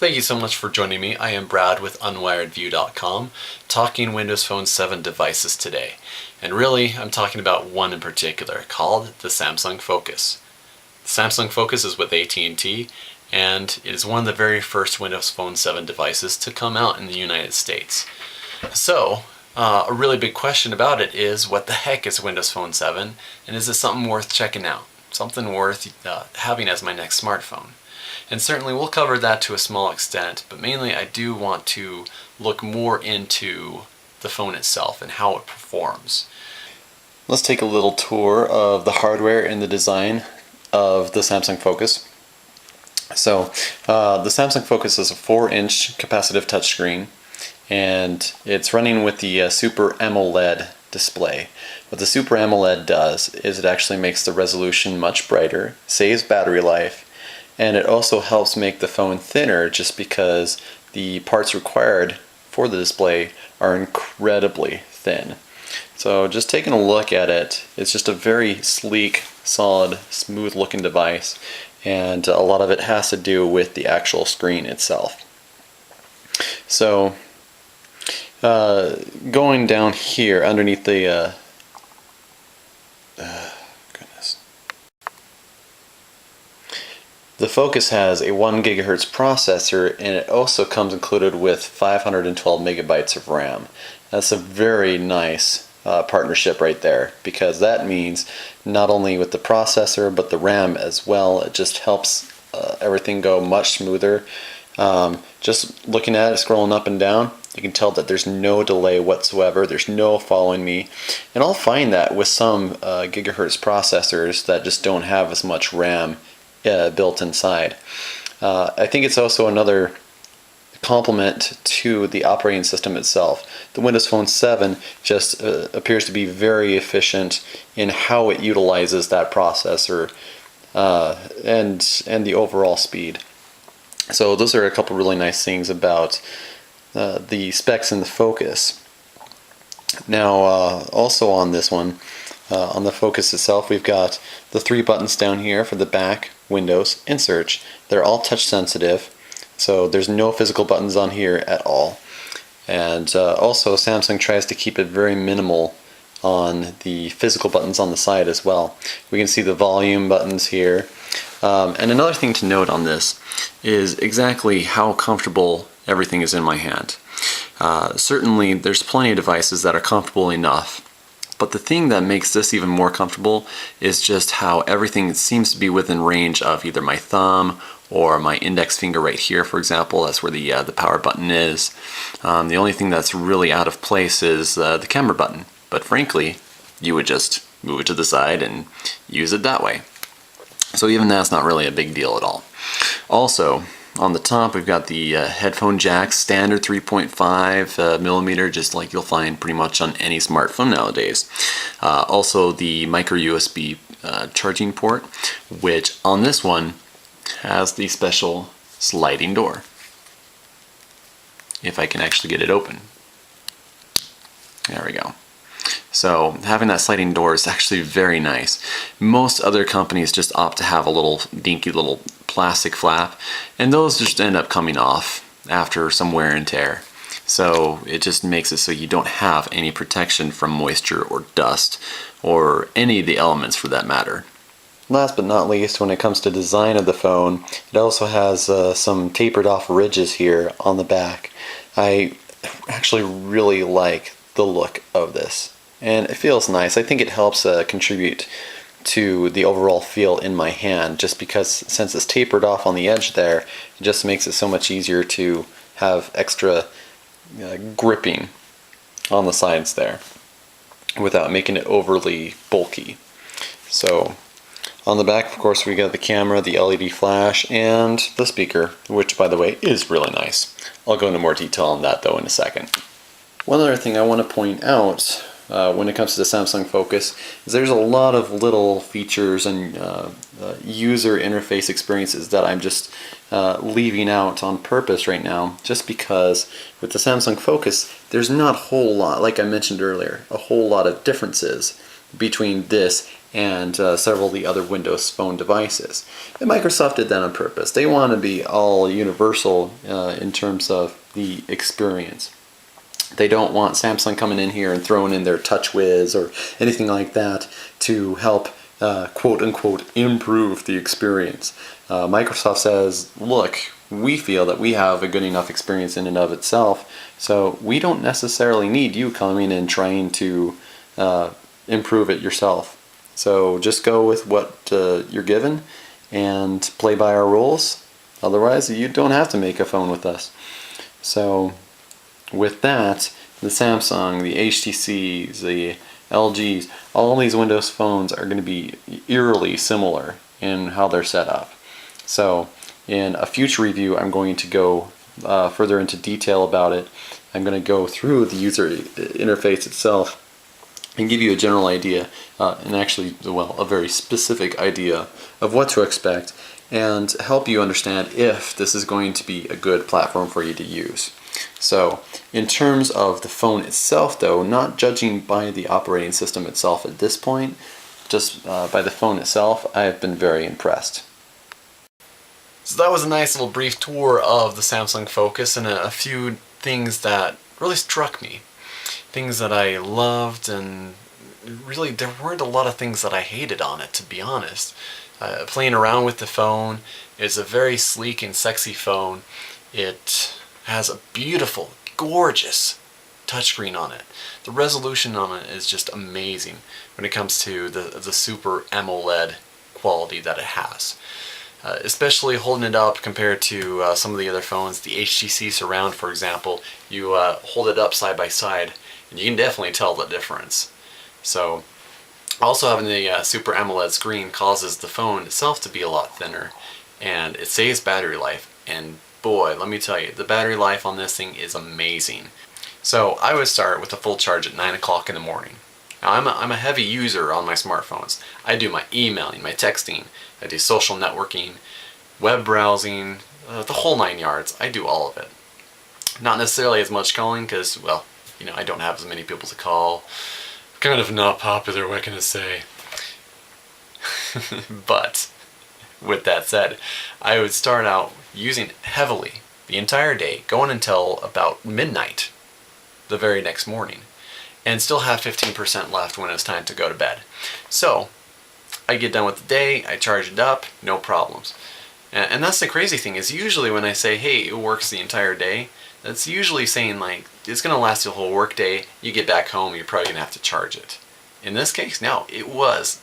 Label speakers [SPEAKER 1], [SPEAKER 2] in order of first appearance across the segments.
[SPEAKER 1] Thank you so much for joining me. I am Brad with UnwiredView.com, talking Windows Phone 7 devices today. And really, I'm talking about one in particular, called the Samsung Focus. The Samsung Focus is with AT&T, and it is one of the very first Windows Phone 7 devices to come out in the United States. So, a really big question about it is, what the heck is Windows Phone 7, and is it something worth checking out? Something worth having as my next smartphone? And certainly we'll cover that to a small extent, but mainly I do want to look more into the phone itself and how it performs. Let's take a little tour of the hardware and the design of the Samsung Focus. So the Samsung Focus is a 4-inch capacitive touchscreen, and it's running with the Super AMOLED display. What the Super AMOLED does is it actually makes the resolution much brighter, saves battery life, and it also helps make the phone thinner just because the parts required for the display are incredibly thin. So just taking a look at it, it's just a very sleek, solid, smooth looking device, and a lot of it has to do with the actual screen itself. So going down here underneath the the Focus has a 1 GHz processor, and it also comes included with 512 megabytes of RAM. That's a very nice partnership right there, because that means not only with the processor but the RAM as well. It just helps everything go much smoother. Just looking at it, scrolling up and down, you can tell that there's no delay whatsoever. There's no following me. And I'll find that with some gigahertz processors that just don't have as much RAM built inside. I think it's also another complement to the operating system itself. The Windows Phone 7 just appears to be very efficient in how it utilizes that processor and the overall speed. So those are a couple really nice things about the specs in the Focus. Now also on this one, on the Focus itself, we've got the 3 buttons down here for the back, Windows, and Search. They're all touch sensitive, so there's no physical buttons on here at all. And also Samsung tries to keep it very minimal on the physical buttons on the side as well. We can see the volume buttons here. And another thing to note on this is exactly how comfortable everything is in my hand. Certainly there's plenty of devices that are comfortable enough, but the thing that makes this even more comfortable is just how everything seems to be within range of either my thumb or my index finger right here, for example. That's where the power button is. The only thing that's really out of place is the camera button, but frankly you would just move it to the side and use it that way. So even that's not really a big deal at all. Also, on the top we've got the headphone jack, standard 3.5 millimeter, just like you'll find pretty much on any smartphone nowadays. Also the micro USB charging port, which on this one has the special sliding door. If I can actually get it open. There we go. So having that sliding door is actually very nice. Most other companies just opt to have a little dinky little plastic flap, and those just end up coming off after some wear and tear. So it just makes it so you don't have any protection from moisture or dust or any of the elements for that matter. Last but not least, when it comes to design of the phone, it also has some tapered off ridges here on the back. I actually really like the look of this, and it feels nice. I think it helps contribute to the overall feel in my hand, just because since it's tapered off on the edge there, it just makes it so much easier to have extra gripping on the sides there without making it overly bulky. So on the back, of course, we got the camera, the LED flash, and the speaker, which by the way is really nice. I'll go into more detail on that though in a second. One other thing I want to point out when it comes to the Samsung Focus is there's a lot of little features and user interface experiences that I'm just leaving out on purpose right now, just because with the Samsung Focus there's not a whole lot, like I mentioned earlier, a whole lot of differences between this and several of the other Windows Phone devices. And Microsoft did that on purpose. They want to be all universal in terms of the experience. They don't want Samsung coming in here and throwing in their TouchWiz or anything like that to help quote unquote improve the experience. Microsoft says, look, we feel that we have a good enough experience in and of itself, so we don't necessarily need you coming and trying to improve it yourself. So just go with what you're given and play by our rules. Otherwise, you don't have to make a phone with us. So with that, the Samsung, the HTCs, the LGs, all these Windows phones are going to be eerily similar in how they're set up. So in a future review, I'm going to go further into detail about it. I'm going to go through the user interface itself and give you a general idea, and actually, well, a very specific idea of what to expect, and help you understand if this is going to be a good platform for you to use. So, in terms of the phone itself, though, not judging by the operating system itself at this point, just by the phone itself, I have been very impressed. So that was a nice little brief tour of the Samsung Focus and a few things that really struck me. Things that I loved, and really there weren't a lot of things that I hated on it, to be honest. Playing around with the phone, it's a very sleek and sexy phone. It has a beautiful, gorgeous touchscreen on it. The resolution on it is just amazing when it comes to the Super AMOLED quality that it has. Especially holding it up compared to some of the other phones. The HTC Surround, for example, you hold it up side by side and you can definitely tell the difference. So also having the Super AMOLED screen causes the phone itself to be a lot thinner, and it saves battery life, and boy, let me tell you, the battery life on this thing is amazing. So I would start with a full charge at 9 o'clock in the morning. Now I'm a heavy user on my smartphones. I do my emailing, my texting, I do social networking, web browsing, the whole 9 yards. I do all of it. Not necessarily as much calling because, well, you know, I don't have as many people to call. Kind of not popular, what can I say? But with that said, I would start out using it heavily the entire day, going until about midnight the very next morning, and still have 15% left when it's time to go to bed. So I get done with the day, I charge it up, no problems. And that's the crazy thing, is usually when I say, hey, it works the entire day, that's usually saying like, it's going to last the whole work day, you get back home, you're probably going to have to charge it. In this case, no, it was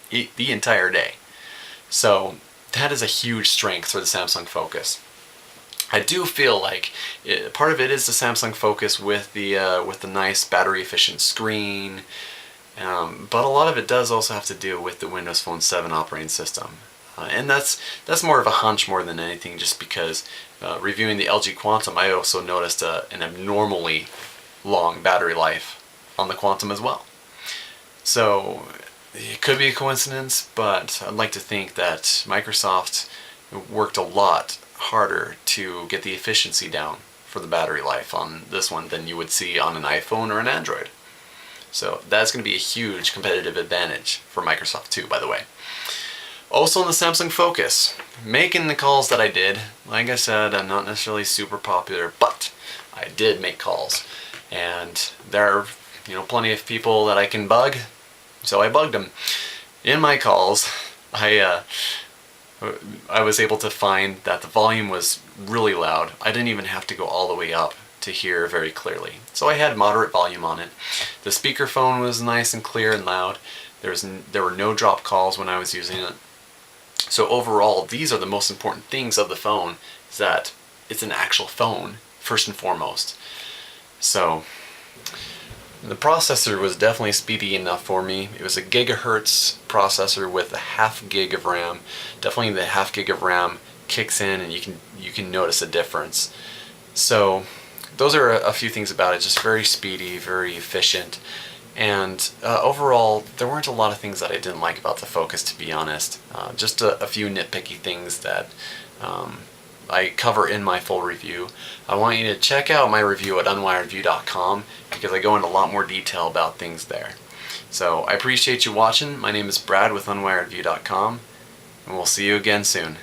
[SPEAKER 1] the entire day. So that is a huge strength for the Samsung Focus. I do feel like part of it is the Samsung Focus with the nice battery efficient screen, but a lot of it does also have to do with the Windows Phone 7 operating system. And that's more of a hunch more than anything, just because reviewing the LG Quantum, I also noticed an abnormally long battery life on the Quantum as well. So it could be a coincidence, but I'd like to think that Microsoft worked a lot harder to get the efficiency down for the battery life on this one than you would see on an iPhone or an Android. So that's going to be a huge competitive advantage for Microsoft too, by the way. Also in the Samsung Focus, making the calls that I did, like I said, I'm not necessarily super popular, but I did make calls. And there are, plenty of people that I can bug, so I bugged them. In my calls, I was able to find that the volume was really loud. I didn't even have to go all the way up to hear very clearly. So I had moderate volume on it. The speakerphone was nice and clear and loud. There were no drop calls when I was using it. So overall, these are the most important things of the phone, is that it's an actual phone, first and foremost. So the processor was definitely speedy enough for me. It was a gigahertz processor with a half gig of RAM. Definitely the half gig of RAM kicks in and you can notice a difference. So those are a few things about it. Just very speedy, very efficient. And overall, there weren't a lot of things that I didn't like about the Focus, to be honest. Just a few nitpicky things that I cover in my full review. I want you to check out my review at unwiredview.com because I go into a lot more detail about things there.
[SPEAKER 2] So I appreciate you watching. My name is Brad with UnwiredView.com, and we'll see you again soon.